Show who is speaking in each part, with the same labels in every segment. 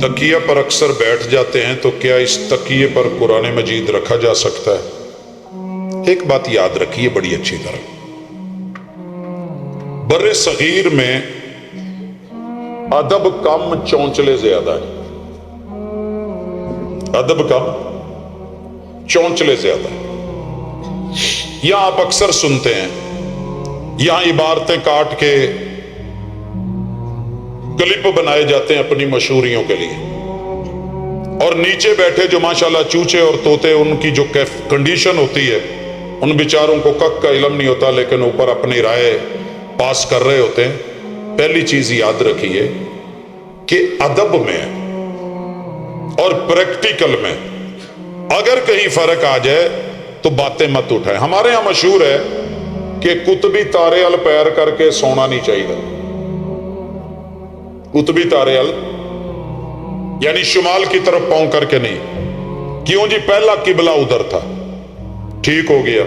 Speaker 1: تکیہ پر اکثر بیٹھ جاتے ہیں تو کیا اس تکیے پر قرآن مجید رکھا جا سکتا ہے؟ ایک بات یاد رکھیے بڑی اچھی طرح، بر صغیر میں ادب کم چونچلے زیادہ ہیں، ادب کم چونچلے زیادہ ہیں۔ یہاں آپ اکثر سنتے ہیں، یہاں عبارتیں کاٹ کے کلپ بنائے جاتے ہیں اپنی مشہوریوں کے لیے، اور نیچے بیٹھے جو ماشاءاللہ چوچے اور طوطے، ان کی جو کنڈیشن ہوتی ہے، ان بیچاروں کو کک کا علم نہیں ہوتا، لیکن اوپر اپنی رائے پاس کر رہے ہوتے ہیں۔ پہلی چیز یاد رکھیے کہ ادب میں اور پریکٹیکل میں اگر کہیں فرق آ جائے تو باتیں مت اٹھائیں۔ ہمارے ہاں مشہور ہے کہ قطبی تارے ال پیر کر کے سونا نہیں چاہیے۔ قطبی تارے ال یعنی شمال کی طرف پاؤں کر کے نہیں، کیوں جی پہلا قبلہ ادھر تھا، ٹھیک ہو گیا،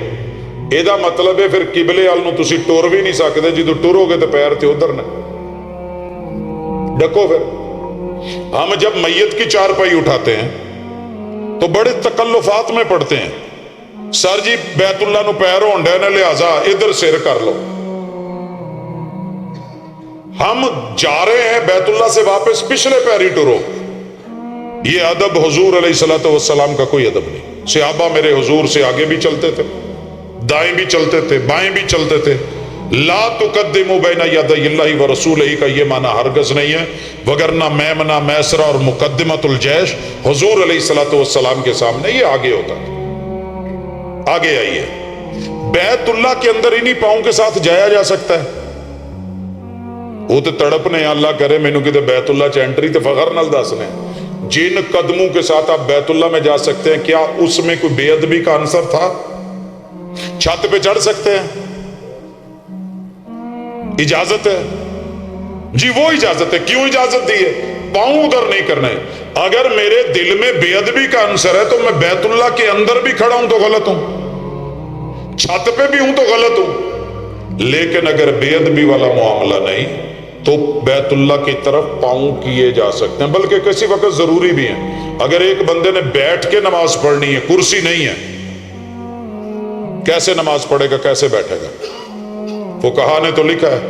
Speaker 1: یہ مطلب ہے پھر قبلے ال نو تسی ٹور بھی نہیں سکتے، جدو ٹورو گے تو پیر تے ادھر نے ڈکو۔ پھر ہم جب میت کی چارپائی اٹھاتے ہیں تو بڑے تکلفات میں پڑتے ہیں، سر جی بیت اللہ نو پیر ہونڈے نے لہذا ادھر سر کر لو۔ ہم جا رہے ہیں بیت اللہ سے واپس، پچھلے پیری ٹرو۔ یہ ادب حضور علیہ الصلوۃ والسلام کا کوئی ادب نہیں۔ صحابہ میرے حضور سے آگے بھی چلتے تھے، دائیں بھی چلتے تھے، بائیں بھی چلتے تھے۔ لا تقدموا بین یدی اللہ ورسولہ کا یہ معنی ہرگز نہیں ہے، وگرنہ میمنہ میسرہ اور مقدمۃ الجیش حضور علیہ الصلوۃ والسلام کے سامنے یہ آگے ہوتا تھا۔ آگے آئیے، بیت اللہ کے اندر انہی پاؤں کے ساتھ جایا جا سکتا ہے؟ وہ تو تڑپنے اللہ کرے مینوں کدے بیت اللہ چ انٹری تے فخر نال دسنے۔ جن قدموں کے ساتھ آپ بیت اللہ میں جا سکتے ہیں، کیا اس میں کوئی بے ادبی کا عنصر تھا؟ چھت پہ چڑھ سکتے ہیں، اجازت ہے جی، وہ اجازت ہے۔ کیوں اجازت دی ہے؟ پاؤں ادھر نہیں کرنے۔ اگر میرے دل میں بے ادبی کا عنصر ہے تو میں بیت اللہ کے اندر بھی کھڑا ہوں تو غلط ہوں، چھت پہ بھی ہوں تو غلط ہوں۔ لیکن اگر بے ادبی والا معاملہ نہیں تو بیت اللہ کی طرف پاؤں کیے جا سکتے ہیں، بلکہ کسی وقت ضروری بھی ہیں۔ اگر ایک بندے نے بیٹھ کے نماز پڑھنی ہے، کرسی نہیں ہے، کیسے نماز پڑھے گا، کیسے بیٹھے گا؟ فقہا نے تو لکھا ہے،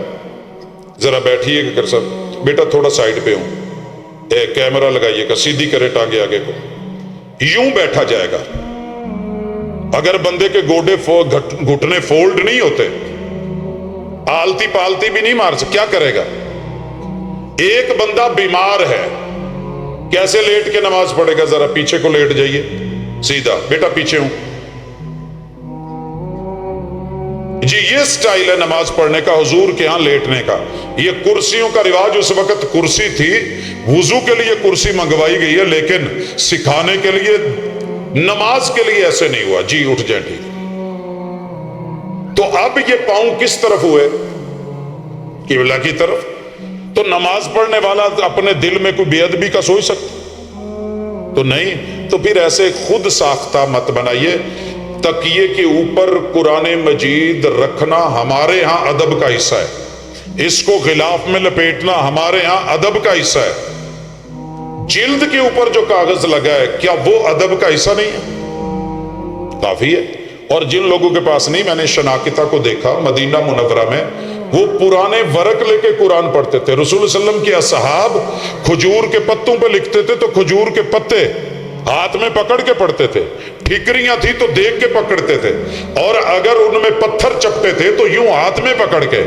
Speaker 1: ذرا بیٹھیے گا کر سب بیٹا تھوڑا سائڈ پہ ہوں، کیمرہ لگائیے گا، سیدھی کرے ٹانگے آگے کو، یوں بیٹھا جائے گا۔ اگر بندے کے گوڈے گھٹنے فولڈ نہیں ہوتے، آلتی پالتی بھی نہیں مار سکتے، کیا کرے گا؟ ایک بندہ بیمار ہے، کیسے لیٹ کے نماز پڑھے گا؟ ذرا پیچھے کو لیٹ جائیے، سیدھا بیٹا پیچھے ہوں جی۔ یہ سٹائل ہے نماز پڑھنے کا، حضور کے ہاں لیٹنے کا۔ یہ کرسیوں کا رواج، اس وقت کرسی تھی، وضو کے لیے کرسی منگوائی گئی ہے، لیکن سکھانے کے لیے، نماز کے لیے ایسے نہیں ہوا جی اٹھ جائیں ٹھیک۔ تو اب یہ پاؤں کس طرف ہوئے؟ قبلہ کی طرف۔ تو نماز پڑھنے والا اپنے دل میں کوئی بے ادبی کا سوچ سکتا تو نہیں؟ تو پھر ایسے خود ساختہ مت بنائیے۔ تکیے کے اوپر قرآن مجید رکھنا ہمارے ہاں ادب کا حصہ ہے، اس کو غلاف میں لپیٹنا ہمارے ہاں ادب کا حصہ ہے۔ جلد کے اوپر جو کاغذ لگا ہے، کیا وہ ادب کا حصہ نہیں ہے؟ کافی ہے۔ اور جن لوگوں کے پاس نہیں، میں نے شناکتہ کو دیکھا مدینہ منورہ میں، وہ پرانے ورق لے کے قرآن پڑھتے تھے۔ رسول اللہ علیہ وسلم کے اصحاب کھجور کے پتوں پہ لکھتے تھے تو کھجور کے پتے ہاتھ میں پکڑ کے پڑھتے تھے، ٹھیکریاں تھی تو دیکھ کے پکڑتے تھے، اور اگر ان میں پتھر چپٹے تھے تو یوں ہاتھ میں پکڑ کے،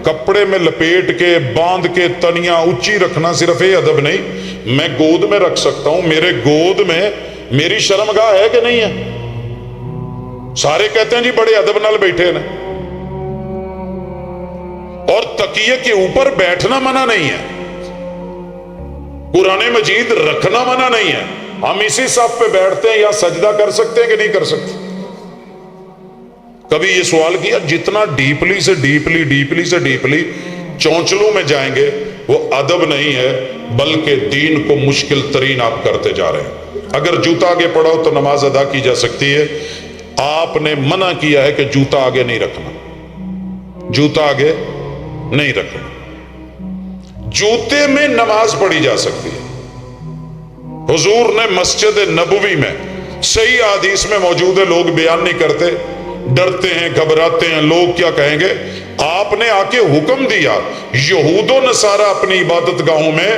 Speaker 1: کپڑے میں لپیٹ کے باندھ کے تنیاں اونچی رکھنا صرف یہ ادب نہیں۔ میں گود میں رکھ سکتا ہوں، میرے گود میں میری شرمگاہ ہے کہ نہیں ہے؟ سارے کہتے ہیں جی بڑے ادب نال بیٹھے نا۔ اور تکیے کے اوپر بیٹھنا منع نہیں ہے، قرآن مجید رکھنا منع نہیں ہے۔ ہم اسی صف پہ بیٹھتے ہیں، یا سجدہ کر سکتے ہیں کہ نہیں کر سکتے؟ کبھی یہ سوال کیا؟ جتنا ڈیپلی سے ڈیپلی چونچلوں میں جائیں گے وہ ادب نہیں ہے، بلکہ دین کو مشکل ترین آپ کرتے جا رہے ہیں۔ اگر جوتا آگے پڑا ہو تو نماز ادا کی جا سکتی ہے۔ آپ نے منع کیا ہے کہ جوتا آگے نہیں رکھنا، جوتا آگے نہیں رکھنا۔ جوتے میں نماز پڑھی جا سکتی ہے، حضور نے مسجد نبوی میں صحیح حدیث میں موجود ہے، لوگ بیان نہیں کرتے، ڈرتے ہیں، گھبراتے ہیں، لوگ کیا کہیں گے۔ آپ نے آ کے حکم دیا، یہود و نصارہ اپنی عبادت گاہوں میں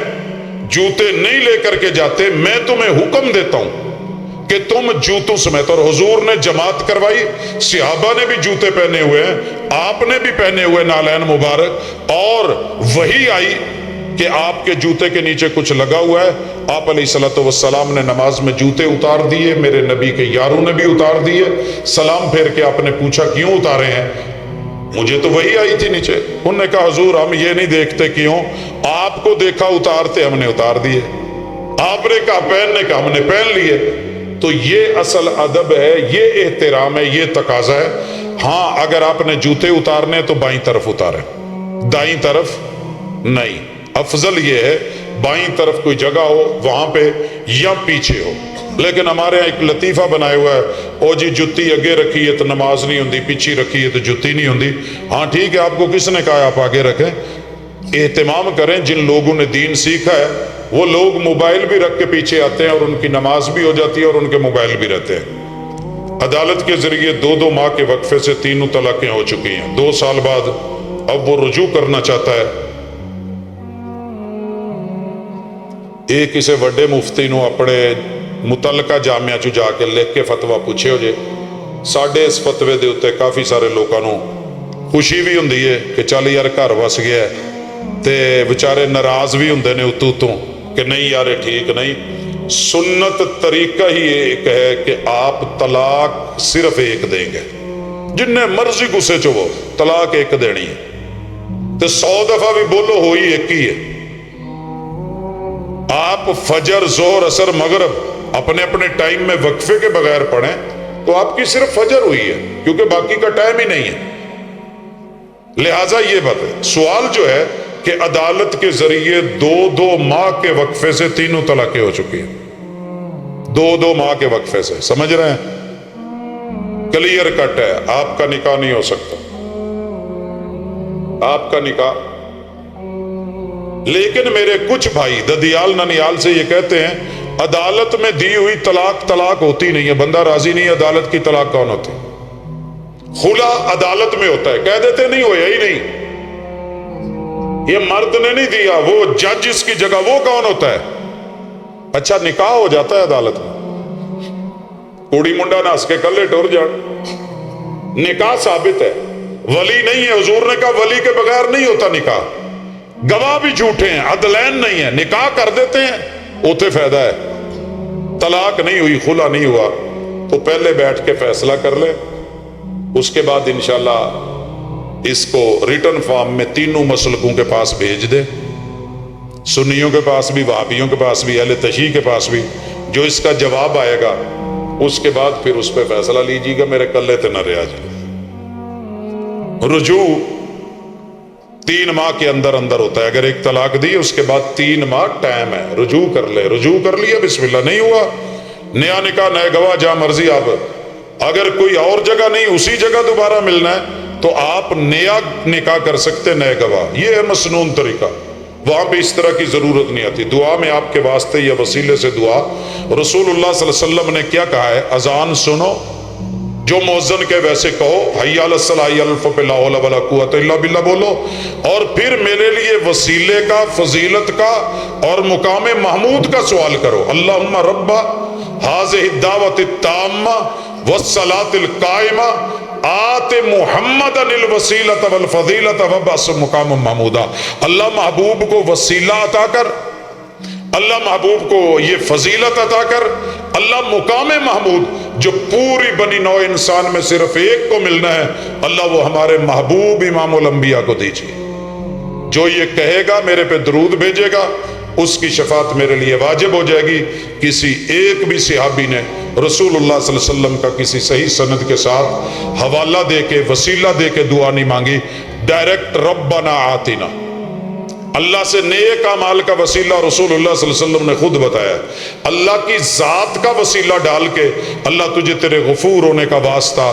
Speaker 1: جوتے نہیں لے کر کے جاتے، میں تمہیں حکم دیتا ہوں کہ تم جوتوں سمیت، اور حضور نے جماعت کروائی، صحابہ نے بھی جوتے پہنے ہوئے ہیں، آپ نے بھی پہنے ہوئے نالین مبارک، اور وہی آئی کہ آپ کے جوتے کے نیچے کچھ لگا ہوا ہے۔ آپ علیہ الصلوۃ والسلام نے نماز میں جوتے اتار دیے، میرے نبی کے یاروں نے بھی اتار دیے، سلام پھیر کے آپ نے پوچھا کیوں اتارے ہیں؟ مجھے تو وہی آئی تھی نیچے۔ انہوں نے کہا حضور ہم یہ نہیں دیکھتے کیوں، آپ کو دیکھا اتارتے ہم نے اتار دیے، آپ نے کہا پہننے کا ہم نے پہن لیے۔ تو یہ اصل ادب ہے، یہ احترام ہے، یہ تقاضا ہے۔ ہاں اگر آپ نے جوتے اتارنے تو بائیں طرف اتاریں، دائیں طرف نہیں۔ افضل یہ ہے بائیں طرف کوئی جگہ ہو وہاں پہ یا پیچھے ہو۔ لیکن ہمارے یہاں ایک لطیفہ بنایا ہوا ہے، او جی جتی اگے رکھی ہے تو نماز نہیں ہوندی، پیچھے رکھی ہے تو جتی نہیں ہوندی۔ ہاں ٹھیک ہے، آپ کو کس نے کہا آپ آگے رکھیں؟ اہتمام کریں، جن لوگوں نے دین سیکھا ہے وہ لوگ موبائل بھی رکھ کے پیچھے آتے ہیں اور ان کی نماز بھی ہو جاتی ہے اور ان کے موبائل بھی رہتے ہیں۔ عدالت کے ذریعے 2 ماہ کے وقفے سے 3 طلاقیں ہو چکی ہیں، 2 سال بعد اب وہ رجوع کرنا چاہتا ہے۔ ایک کسی وڈے مفتی نو اپنے متعلقہ جامعہ چو جا کے لکھ کے فتویٰ پوچھے ہو جے، ساڈے اس فتوے دے اتے کافی سارے لوگوں نو خوشی بھی ہوندی ہے کہ چل یار گھر وس گیا ہے، تے بیچارے ناراض بھی ہوندے نے اتوں کہ نہیں یار ٹھیک نہیں۔ سنت طریقہ ہی ایک ہے کہ آپ طلاق صرف ایک دیں گے، جن مرضی غصے چو وہ طلاق ایک دینی ہے، تے 100 دفعہ بھی بولو ہوئی ایک ہی ہے۔ آپ فجر، ظہر، عصر، مغرب اپنے اپنے ٹائم میں وقفے کے بغیر پڑھیں تو آپ کی صرف فجر ہوئی ہے، کیونکہ باقی کا ٹائم ہی نہیں ہے۔ لہٰذا یہ بات ہے، سوال جو ہے کہ عدالت کے ذریعے 2 ماہ کے وقفے سے 3 طلاقیں ہو چکی ہیں، 2 ماہ کے وقفے سے، سمجھ رہے ہیں؟ کلیئر کٹ ہے، آپ کا نکاح نہیں ہو سکتا، آپ کا نکاح۔ لیکن میرے کچھ بھائی ددیال ننیال سے یہ کہتے ہیں عدالت میں دی ہوئی طلاق ہوتی نہیں ہے، بندہ راضی نہیں ہے، عدالت کی طلاق کون ہوتی؟ خلا عدالت میں ہوتا ہے، کہہ دیتے نہیں ہویا ہی نہیں، یہ مرد نے نہیں دیا، وہ جج اس کی جگہ، وہ کون ہوتا ہے؟ اچھا نکاح ہو جاتا ہے عدالت میں، کوڑی منڈا ناس کے کلے ٹور جان، نکاح ثابت ہے، ولی نہیں ہے، حضور نے کہا ولی کے بغیر نہیں ہوتا نکاح، گواہ بھی جھوٹے ہیں، عدلین نہیں ہے، نکاح کر دیتے ہیں، اوتے فائدہ ہے۔ طلاق نہیں ہوئی، خلا نہیں ہوا تو پہلے بیٹھ کے فیصلہ کر لے، اس کے بعد انشاءاللہ اس کو ریٹن فارم میں 3 مسلکوں کے پاس بھیج دے، سنیوں کے پاس بھی، وہابیوں کے پاس بھی، اہل تشیع کے پاس بھی، جو اس کا جواب آئے گا اس کے بعد پھر اس پہ فیصلہ لیجیے گا، میرے کلے تے نہ رہا جائے۔ رجوع 3 ماہ کے اندر ہوتا ہے، اگر ایک طلاق دی اس کے بعد 3 ماہ ٹائم ہے، رجوع کر لے، رجوع کر لیا بسم اللہ، نہیں ہوا نیا نکاح نئے گواہ، جہاں مرضی آپ، اگر کوئی اور جگہ نہیں اسی جگہ دوبارہ ملنا ہے تو آپ نیا نکاح کر سکتے، نئے گواہ، یہ ہے مسنون طریقہ، وہاں پہ اس طرح کی ضرورت نہیں آتی۔ دعا میں آپ کے واسطے یا وسیلے سے دعا، رسول اللہ صلی اللہ علیہ وسلم نے کیا کہا ہے؟ اذان سنو، جو مؤذن کے ویسے کہو، حی علی الصلاۃ حی علی الفلاح لا حول ولا قوۃ الا باللہ بولو، اور پھر میرے لیے وسیلے کا، فضیلت کا اور مقام محمود کا سوال کرو، اللہم رب ھذہ الدعوۃ التامہ والصلاۃ القائمہ آت محمدا الوسیلۃ والفضیلۃ وابعثہ مقام محمودا۔ اللہ محبوب کو وسیلہ عطا کر، اللہ محبوب کو یہ فضیلت عطا کر، اللہ مقام محمود جو پوری بنی نوع انسان میں صرف ایک کو ملنا ہے، اللہ وہ ہمارے محبوب امام الانبیاء کو دیجیے۔ جو یہ کہے گا میرے پہ درود بھیجے گا، اس کی شفاعت میرے لیے واجب ہو جائے گی۔ کسی ایک بھی صحابی نے رسول اللہ صلی اللہ علیہ وسلم کا کسی صحیح سند کے ساتھ حوالہ دے کے، وسیلہ دے کے دعا نہیں مانگی، ڈائریکٹ ربنا آتنا، اللہ سے نیک اعمال کا وسیلہ رسول اللہ صلی اللہ علیہ وسلم نے خود بتایا، اللہ کی ذات کا وسیلہ ڈال کے اللہ تجھے تیرے غفور ہونے کا واسطہ،